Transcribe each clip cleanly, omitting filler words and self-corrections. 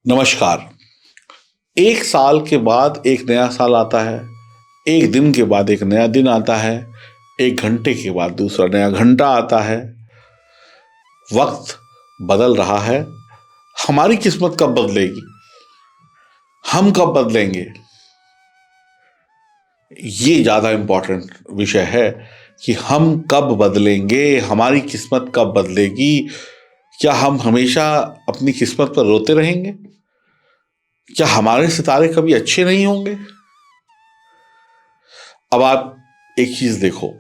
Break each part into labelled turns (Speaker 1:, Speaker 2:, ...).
Speaker 1: नमस्कार। एक साल के बाद एक नया साल आता है। एक दिन के बाद एक नया दिन आता है। एक घंटे के बाद दूसरा नया घंटा आता है। वक्त बदल रहा है। हमारी किस्मत कब बदलेगी, हम कब बदलेंगे, ये ज़्यादा इम्पोर्टेंट विषय है कि हम कब बदलेंगे, हमारी किस्मत कब बदलेगी। क्या हम हमेशा अपनी किस्मत पर रोते रहेंगे? क्या हमारे सितारे कभी अच्छे नहीं होंगे? अब आप एक चीज देखो,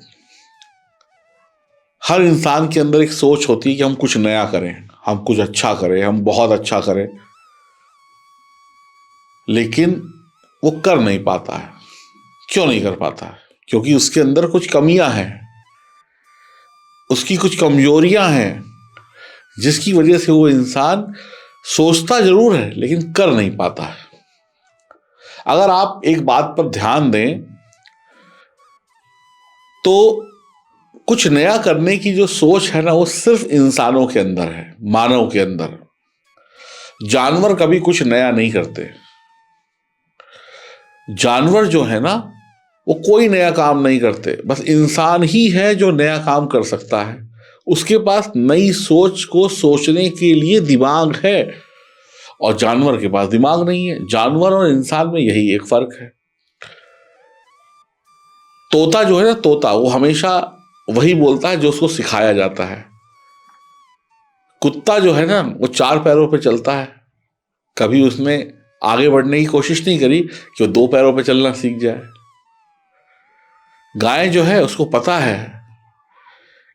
Speaker 1: हर इंसान के अंदर एक सोच होती है कि हम कुछ नया करें, हम कुछ अच्छा करें, हम बहुत अच्छा करें, लेकिन वो कर नहीं पाता है। क्यों नहीं कर पाता है? क्योंकि उसके अंदर कुछ कमियां हैं, उसकी कुछ कमजोरियां हैं, जिसकी वजह से वो इंसान सोचता जरूर है लेकिन कर नहीं पाता है। अगर आप एक बात पर ध्यान दें तो कुछ नया करने की जो सोच है ना, वो सिर्फ इंसानों के अंदर है, मानव के अंदर। जानवर कभी कुछ नया नहीं करते। जानवर जो है ना, वो कोई नया काम नहीं करते। बस इंसान ही है जो नया काम कर सकता है। उसके पास नई सोच को सोचने के लिए दिमाग है, और जानवर के पास दिमाग नहीं है। जानवर और इंसान में यही एक फर्क है। तोता जो है ना, तोता वो हमेशा वही बोलता है जो उसको सिखाया जाता है। कुत्ता जो है ना, वो चार पैरों पे चलता है। कभी उसने आगे बढ़ने की कोशिश नहीं करी कि वो दो पैरों पे चलना सीख जाए। गाय जो है, उसको पता है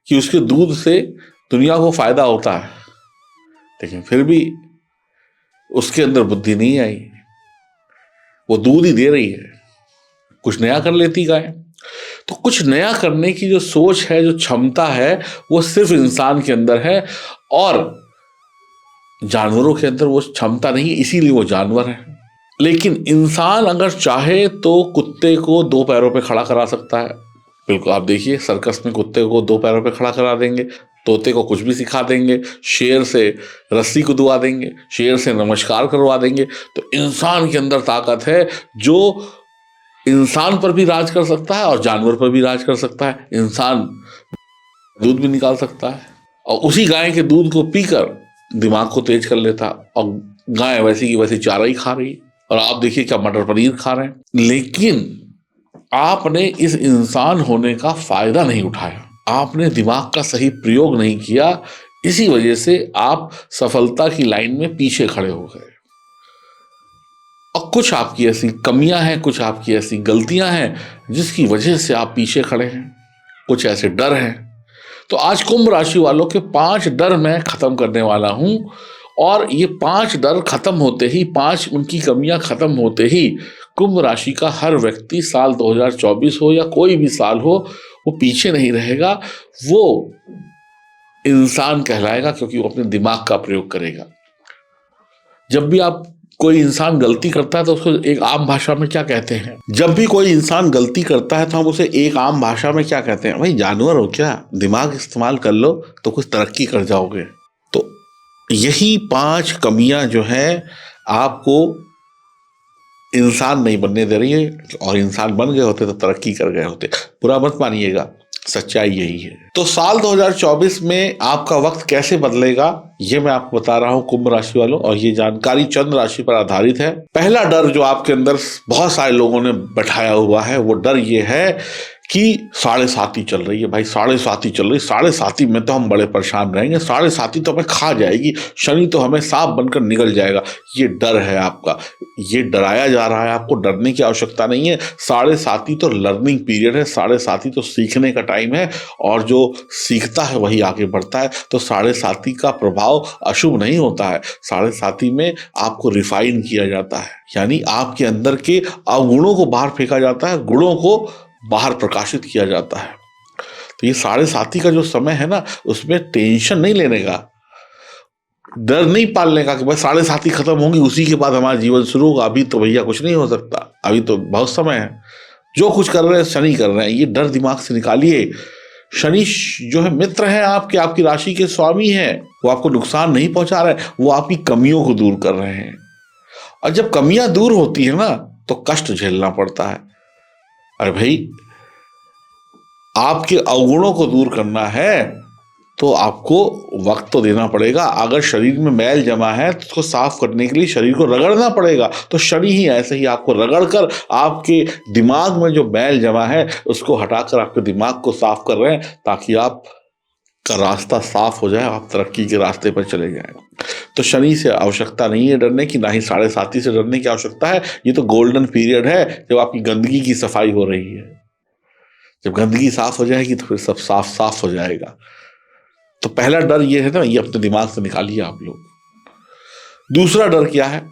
Speaker 1: कि उसके दूध से दुनिया को फायदा होता है, लेकिन फिर भी उसके अंदर बुद्धि नहीं आई। वो दूध ही दे रही है, कुछ नया कर लेती गाय। तो कुछ नया करने की जो सोच है, जो क्षमता है, वो सिर्फ इंसान के अंदर है, और जानवरों के अंदर वो क्षमता नहीं है, इसीलिए वो जानवर है। लेकिन इंसान अगर चाहे तो कुत्ते को दो पैरों पे खड़ा करा सकता है। बिल्कुल, आप देखिए सर्कस में कुत्ते को दो पैरों पे खड़ा करा देंगे, तोते को कुछ भी सिखा देंगे, शेर से रस्सी कुदवा देंगे, शेर से नमस्कार करवा देंगे। तो इंसान के अंदर ताकत है जो इंसान पर भी राज कर सकता है और जानवर पर भी राज कर सकता है। इंसान दूध भी निकाल सकता है, और उसी गाय के दूध को पीकर दिमाग को तेज कर लेता, और गाय वैसी की वैसी चारा ही खा रही है। और आप देखिए क्या मटर पनीर खा रहे हैं। लेकिन आपने इस इंसान होने का फायदा नहीं उठाया, आपने दिमाग का सही प्रयोग नहीं किया। इसी वजह से आप सफलता की लाइन में पीछे खड़े हो गए। और कुछ आपकी ऐसी कमियां हैं, कुछ आपकी ऐसी गलतियां हैं जिसकी वजह से आप पीछे खड़े हैं। कुछ ऐसे डर हैं। तो आज कुंभ राशि वालों के 5 डर मैं खत्म करने वाला हूं, और ये 5 डर खत्म होते ही, 5 उनकी कमियां खत्म होते ही, कुंभ राशि का हर व्यक्ति, साल 2024 हो या कोई भी साल हो, वो पीछे नहीं रहेगा। वो इंसान कहलाएगा, क्योंकि वो अपने दिमाग का प्रयोग करेगा। जब भी आप कोई इंसान गलती करता है तो उसको एक आम भाषा में क्या कहते हैं? जब भी कोई इंसान गलती करता है तो हम उसे एक आम भाषा में क्या कहते हैं? भाई जानवर हो क्या, दिमाग इस्तेमाल कर लो तो कुछ तरक्की कर जाओगे। तो यही 5 कमियां जो हैं आपको इंसान नहीं बनने दे रही है, और इंसान बन गए होते तो तरक्की कर गए होते। बुरा मत मानिएगा, सच्चाई यही है। तो साल 2024 में आपका वक्त कैसे बदलेगा, ये मैं आपको बता रहा हूं कुंभ राशि वालों, और ये जानकारी चंद्र राशि पर आधारित है। पहला डर जो आपके अंदर बहुत सारे लोगों ने बैठाया हुआ है, वो डर ये है कि 7.5 चल रही है। भाई 7.5 चल रही, 7.5 में तो हम बड़े परेशान रहेंगे, 7.5 तो हमें खा जाएगी, शनि तो हमें सांप बनकर निकल जाएगा। ये डर है आपका, ये डराया जा रहा है। आपको डरने की आवश्यकता नहीं है। 7.5 तो लर्निंग पीरियड है, 7.5 तो सीखने का टाइम है, और जो सीखता है वही आगे बढ़ता है। तो 7.5 का प्रभाव अशुभ नहीं होता है। 7.5 में आपको रिफाइन किया जाता है, यानी आपके अंदर के अवगुणों को बाहर फेंका जाता है, गुणों को बाहर प्रकाशित किया जाता है। तो ये 7.5 का जो समय है ना, उसमें टेंशन नहीं लेने का, डर नहीं पालने का कि भाई 7.5 खत्म होंगी उसी के बाद हमारा जीवन शुरू होगा। अभी तो भैया कुछ नहीं हो सकता, अभी तो बहुत समय है। जो कुछ कर रहे हैं शनि कर रहे हैं, ये डर दिमाग से निकालिए। शनि जो है मित्र है आपके, आपकी राशि के स्वामी है। वो आपको नुकसान नहीं पहुंचा रहे, वो आपकी कमियों को दूर कर रहे हैं। और जब कमियां दूर होती है ना तो कष्ट झेलना पड़ता है। अरे भाई, आपके अवगुणों को दूर करना है तो आपको वक्त तो देना पड़ेगा। अगर शरीर में मैल जमा है तो उसको साफ करने के लिए शरीर को रगड़ना पड़ेगा। तो शनि ही ऐसे ही आपको रगड़कर आपके दिमाग में जो मैल जमा है उसको हटाकर आपके दिमाग को साफ कर रहे हैं, ताकि आप का रास्ता साफ हो जाए, आप तरक्की के रास्ते पर चले जाएं। तो शनि से आवश्यकता नहीं है डरने की, ना ही 7.5 से डरने की आवश्यकता है। ये तो गोल्डन पीरियड है जब आपकी गंदगी की सफाई हो रही है। जब गंदगी साफ हो जाएगी तो फिर सब साफ साफ हो जाएगा। तो पहला डर ये है ना, ये अपने दिमाग से निकालिए आप लोग। दूसरा डर क्या है?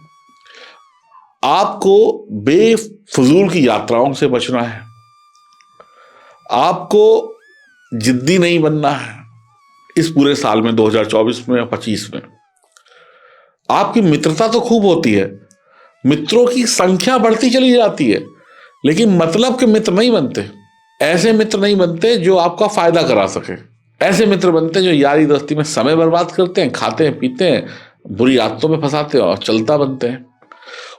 Speaker 1: आपको बेफजूल की यात्राओं से बचना है। आपको जिद्दी नहीं बनना है इस पूरे साल में, 2024 में या 25 में। आपकी मित्रता तो खूब होती है, मित्रों की संख्या बढ़ती चली जाती है, लेकिन मतलब के मित्र नहीं बनते। ऐसे मित्र नहीं बनते जो आपका फायदा करा सके। ऐसे मित्र बनते हैं जो यारी दोस्ती में समय बर्बाद करते हैं, खाते हैं पीते हैं, बुरी आदतों में फंसाते हैं और चलता बनते हैं।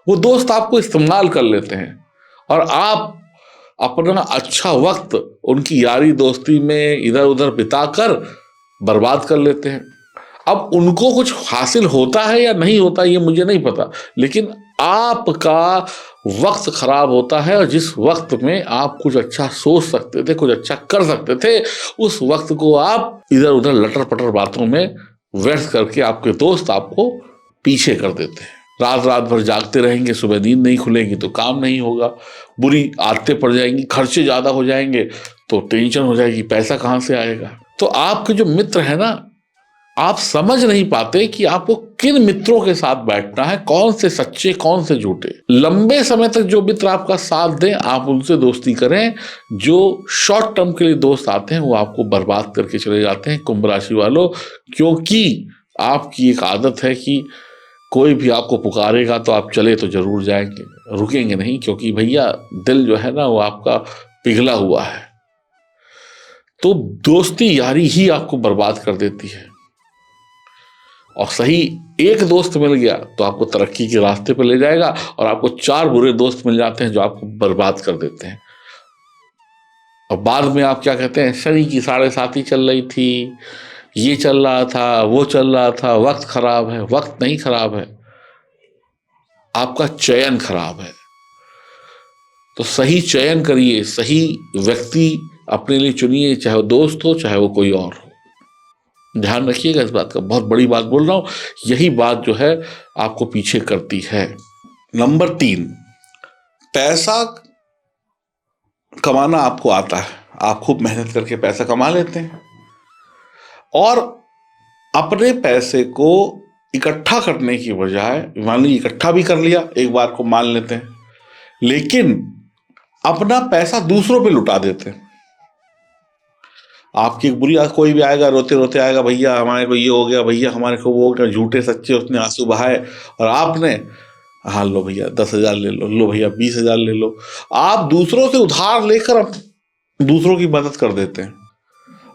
Speaker 1: वो दोस्त आपको इस्तेमाल कर लेते हैं और आप अपना अच्छा वक्त उनकी यारी दोस्ती में इधर उधर बिताकर बर्बाद कर लेते हैं। अब उनको कुछ हासिल होता है या नहीं होता ये मुझे नहीं पता, लेकिन आपका वक्त खराब होता है। और जिस वक्त में आप कुछ अच्छा सोच सकते थे, कुछ अच्छा कर सकते थे, उस वक्त को आप इधर उधर लटर पटर बातों में व्यर्थ करके आपके दोस्त आपको पीछे कर देते हैं। रात रात भर जागते रहेंगे, सुबह नींद नहीं खुलेगी तो काम नहीं होगा, बुरी आदतें पड़ जाएंगी, खर्चे ज्यादा हो जाएंगे तो टेंशन हो जाएगी, पैसा कहां से आएगा। तो आपके जो मित्र है ना, आप समझ नहीं पाते कि आपको किन मित्रों के साथ बैठना है, कौन से सच्चे कौन से झूठे। लंबे समय तक जो मित्र आपका साथ दें आप उनसे दोस्ती करें। जो शॉर्ट टर्म के लिए दोस्त आते हैं वो आपको बर्बाद करके चले जाते हैं, कुंभ राशि वालों। क्योंकि आपकी एक आदत है कि कोई भी आपको पुकारेगा तो आप चले तो जरूर जाएंगे, रुकेंगे नहीं, क्योंकि भैया दिल जो है ना वो आपका पिघला हुआ है। तो दोस्ती यारी ही आपको बर्बाद कर देती है। और सही एक दोस्त मिल गया तो आपको तरक्की के रास्ते पर ले जाएगा, और आपको 4 बुरे दोस्त मिल जाते हैं जो आपको बर्बाद कर देते हैं। और बाद में आप क्या कहते हैं, शनि की 7.5 चल रही थी, ये चल रहा था, वो चल रहा था, वक्त खराब है। वक्त नहीं खराब है, आपका चयन खराब है। तो सही चयन करिए, सही व्यक्ति अपने लिए चुनिए, चाहे वो दोस्त हो चाहे वो कोई और हो। ध्यान रखिएगा इस बात का, बहुत बड़ी बात बोल रहा हूं। यही बात जो है आपको पीछे करती है। नंबर 3, पैसा कमाना आपको आता है, आप खूब मेहनत करके पैसा कमा लेते हैं और अपने पैसे को इकट्ठा करने की बजाय, मान लीजिए इकट्ठा भी कर लिया एक बार को मान लेते हैं, लेकिन अपना पैसा दूसरों पे लुटा देते हैं। आपकी एक बुरी आदत, कोई भी आएगा रोते रोते आएगा, भैया हमारे को ये हो गया, भैया हमारे को वो हो गया, झूठे सच्चे उसने आंसू बहाए, और आपने हाँ लो भैया 10,000 ले लो भैया 20,000 ले लो। आप दूसरों से उधार लेकर दूसरों की मदद कर देते हैं।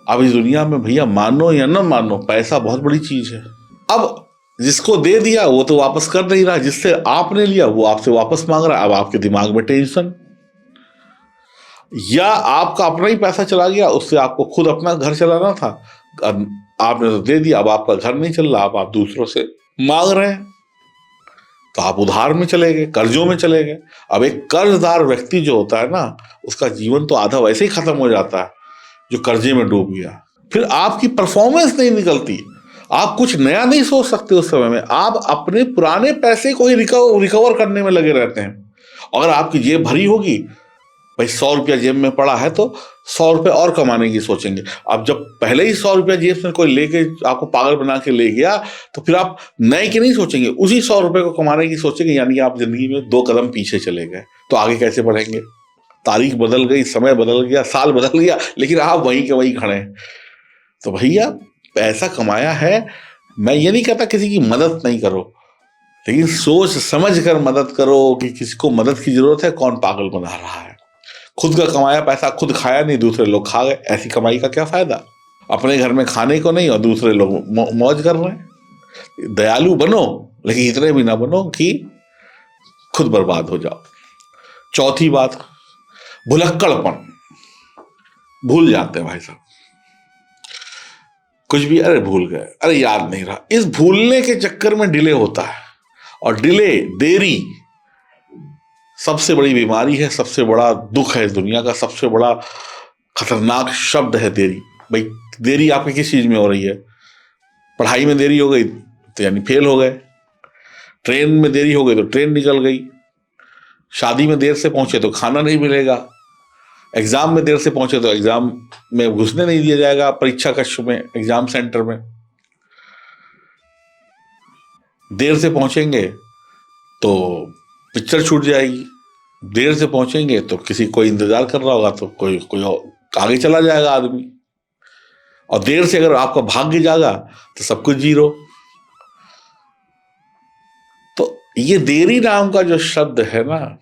Speaker 1: अब इस दुनिया में भैया मानो या न मानो, पैसा बहुत बड़ी चीज है। अब जिसको दे दिया वो तो वापस कर नहीं रहा, जिससे आपने लिया वो आपसे वापस मांग रहा है। अब आपके दिमाग में टेंशन, या आपका अपना ही पैसा चला गया, उससे आपको खुद अपना घर चलाना था, आपने तो दे दिया, अब आपका घर नहीं चल रहा, अब आप दूसरों से मांग रहे हैं, तो आप उधार में चले गए, कर्जों में चले गए। अब एक कर्जदार व्यक्ति जो होता है ना, उसका जीवन तो आधा वैसे ही खत्म हो जाता है जो कर्जे में डूब गया। फिर आपकी परफॉर्मेंस नहीं निकलती, आप कुछ नया नहीं सोच सकते उस समय में, आप अपने पुराने पैसे को ही रिकवर करने में लगे रहते हैं। अगर आपकी जेब भरी होगी, भाई 100 रुपया जेब में पड़ा है तो 100 रुपये और कमाने की सोचेंगे। अब जब पहले ही 100 रुपया जेब से कोई लेके आपको पागल बना के ले गया तो फिर आप नए की नहीं सोचेंगे, उसी 100 रुपये को कमाने की सोचेंगे। यानी आप जिंदगी में 2 कदम पीछे चले गए। तो आगे कैसे बढ़ेंगे? तारीख बदल गई, समय बदल गया, साल बदल गया, लेकिन आप वहीं के वहीं खड़े हैं। तो भैया पैसा कमाया है, मैं ये नहीं कहता किसी की मदद नहीं करो, लेकिन सोच समझ कर मदद करो कि किसी को मदद की जरूरत है, कौन पागल बना रहा है। खुद का कमाया पैसा खुद खाया नहीं, दूसरे लोग खा गए, ऐसी कमाई का क्या फायदा? अपने घर में खाने को नहीं और दूसरे लोग मौज कर रहे हैं। दयालु बनो, लेकिन इतने भी ना बनो कि खुद बर्बाद हो जाओ। चौथी बात, भुलक्कड़पन, भूल जाते हैं भाई साहब कुछ भी, अरे भूल गए, अरे याद नहीं रहा। इस भूलने के चक्कर में डिले होता है, और डिले, देरी सबसे बड़ी बीमारी है, सबसे बड़ा दुख है इस दुनिया का, सबसे बड़ा खतरनाक शब्द है देरी। भाई देरी आपकी किस चीज में हो रही है? पढ़ाई में देरी हो गई तो यानी फेल हो गए, ट्रेन में देरी हो गई तो ट्रेन निकल गई, शादी में देर से पहुंचे तो खाना नहीं मिलेगा, एग्जाम में देर से पहुंचे तो एग्जाम में घुसने नहीं दिया जाएगा, परीक्षा कक्ष में, एग्जाम सेंटर में। देर से पहुंचेंगे तो पिक्चर छूट जाएगी, देर से पहुंचेंगे तो किसी कोई इंतजार कर रहा होगा तो कोई आगे चला जाएगा आदमी, और देर से अगर आपका भाग्य जागा तो सब कुछ जीरो। तो ये देरी नाम का जो शब्द है ना,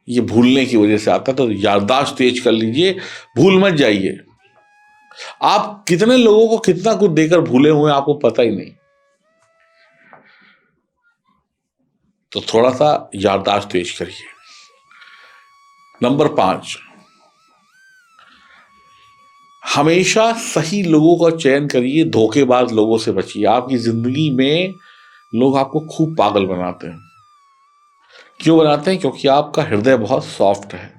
Speaker 1: ये भूलने की वजह से आता है। तो याददाश्त तेज कर लीजिए, भूल मत जाइए। आप कितने लोगों को कितना कुछ देकर भूले हुए आपको पता ही नहीं। तो थोड़ा सा याददाश्त तेज करिए। नंबर 5, हमेशा सही लोगों का चयन करिए, धोखेबाज लोगों से बचिए। आपकी जिंदगी में लोग आपको खूब पागल बनाते हैं। क्यों बनाते हैं? क्योंकि आपका हृदय बहुत सॉफ्ट है।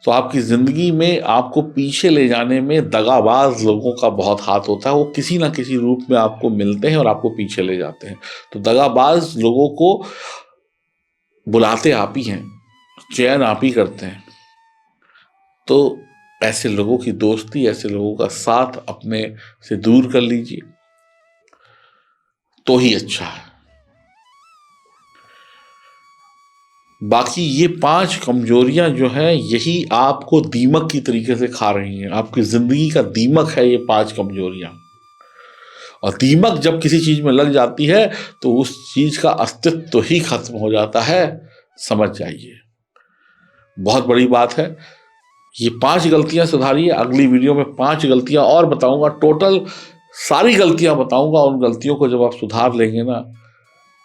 Speaker 1: तो आपकी जिंदगी में आपको पीछे ले जाने में दगाबाज लोगों का बहुत हाथ होता है। वो किसी ना किसी रूप में आपको मिलते हैं और आपको पीछे ले जाते हैं। तो दगाबाज लोगों को बुलाते आप ही हैं, चयन आप ही करते हैं। तो ऐसे लोगों की दोस्ती, ऐसे लोगों का साथ अपने से दूर कर लीजिए तो ही अच्छा है। बाकी ये 5 कमजोरियां जो हैं, यही आपको दीमक की तरीके से खा रही हैं। आपकी जिंदगी का दीमक है ये 5 कमजोरियां। और दीमक जब किसी चीज में लग जाती है तो उस चीज का अस्तित्व तो ही खत्म हो जाता है, समझ जाइए। बहुत बड़ी बात है। ये 5 गलतियां सुधारिए। अगली वीडियो में 5 गलतियां और बताऊंगा, टोटल सारी गलतियां बताऊंगा। उन गलतियों को जब आप सुधार लेंगे ना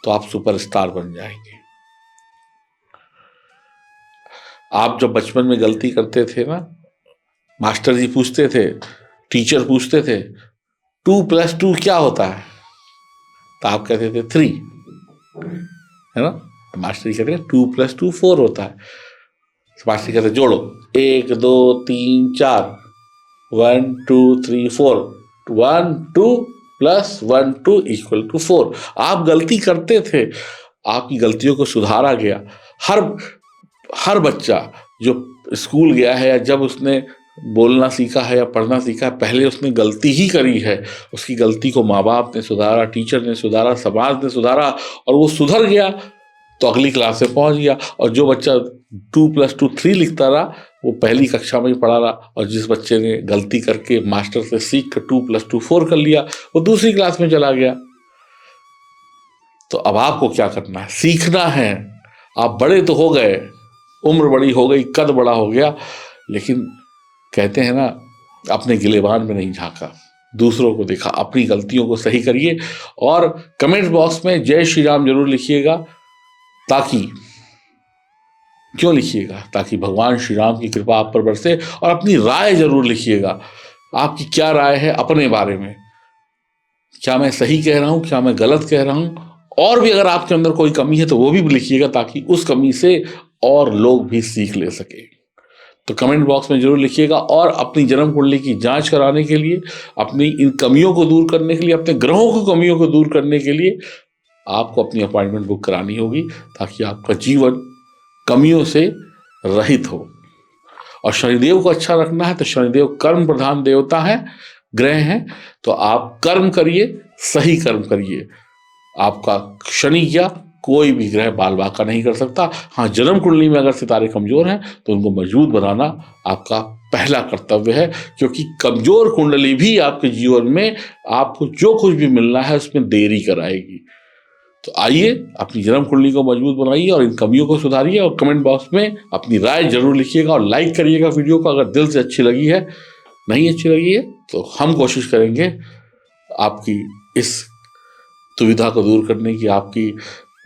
Speaker 1: तो आप सुपरस्टार बन जाएंगे। आप जब बचपन में गलती करते थे ना, मास्टर जी पूछते थे, टीचर पूछते थे 2 + 2 क्या होता है, तो आप कहते थे 3, है ना? तो मास्टर जी कहते हैं 2 + 2 4 होता है। तो मास्टर कहते जोड़ो, 1 2 3 4, 1 2 3 4, 1 2 + 1 2 = 4। आप गलती करते थे, आपकी गलतियों को सुधारा गया। हर बच्चा जो स्कूल गया है या जब उसने बोलना सीखा है या पढ़ना सीखा है, पहले उसने गलती ही करी है। उसकी गलती को माँ बाप ने सुधारा, टीचर ने सुधारा, समाज ने सुधारा, और वो सुधर गया तो अगली क्लास में पहुंच गया। और जो बच्चा 2 + 2 3 लिखता रहा, वो पहली कक्षा में ही पढ़ा रहा। और जिस बच्चे ने गलती करके मास्टर से सीख कर 2 + 2 4 कर लिया, वो दूसरी क्लास में चला गया। तो अब आपको क्या करना है? सीखना है। आप बड़े तो हो गए, उम्र बड़ी हो गई, कद बड़ा हो गया, लेकिन कहते हैं ना, अपने गिलेबान में नहीं झांका, दूसरों को देखा। अपनी गलतियों को सही करिए और कमेंट बॉक्स में जय श्री राम जरूर लिखिएगा। ताकि क्यों लिखिएगा? ताकि भगवान श्री राम की कृपा आप पर बरसे। और अपनी राय जरूर लिखिएगा, आपकी क्या राय है अपने बारे में। क्या मैं सही कह रहा हूं, क्या मैं गलत कह रहा हूं? और भी अगर आपके अंदर कोई कमी है तो वो भी लिखिएगा, ताकि उस कमी से और लोग भी सीख ले सके। तो कमेंट बॉक्स में जरूर लिखिएगा। और अपनी जन्म कुंडली की जांच कराने के लिए, अपनी इन कमियों को दूर करने के लिए, अपने ग्रहों की कमियों को दूर करने के लिए आपको अपनी अपॉइंटमेंट बुक करानी होगी, ताकि आपका जीवन कमियों से रहित हो। और शनिदेव को अच्छा रखना है तो शनिदेव कर्म प्रधान देवता है, ग्रह हैं। तो आप कर्म करिए, सही कर्म करिए। आपका शनि क्या, कोई भी ग्रह बाल बाका नहीं कर सकता। हाँ, जन्म कुंडली में अगर सितारे कमजोर हैं तो उनको मजबूत बनाना आपका पहला कर्तव्य है, क्योंकि कमजोर कुंडली भी आपके जीवन में आपको जो कुछ भी मिलना है उसमें देरी कराएगी। तो आइए, अपनी जन्म कुंडली को मजबूत बनाइए और इन कमियों को सुधारिए। और कमेंट बॉक्स में अपनी राय जरूर लिखिएगा और लाइक करिएगा वीडियो को अगर दिल से अच्छी लगी है। नहीं अच्छी लगी है तो हम कोशिश करेंगे आपकी इस दुविधा को दूर करने की, आपकी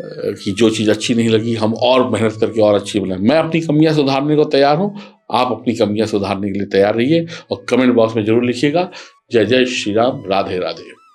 Speaker 1: कि जो चीज़ अच्छी नहीं लगी हम और मेहनत करके और अच्छी बनाएं। मैं अपनी कमियां सुधारने को तैयार हूं, आप अपनी कमियां सुधारने के लिए तैयार रहिए और कमेंट बॉक्स में जरूर लिखिएगा। जय जय श्री राम, राधे राधे।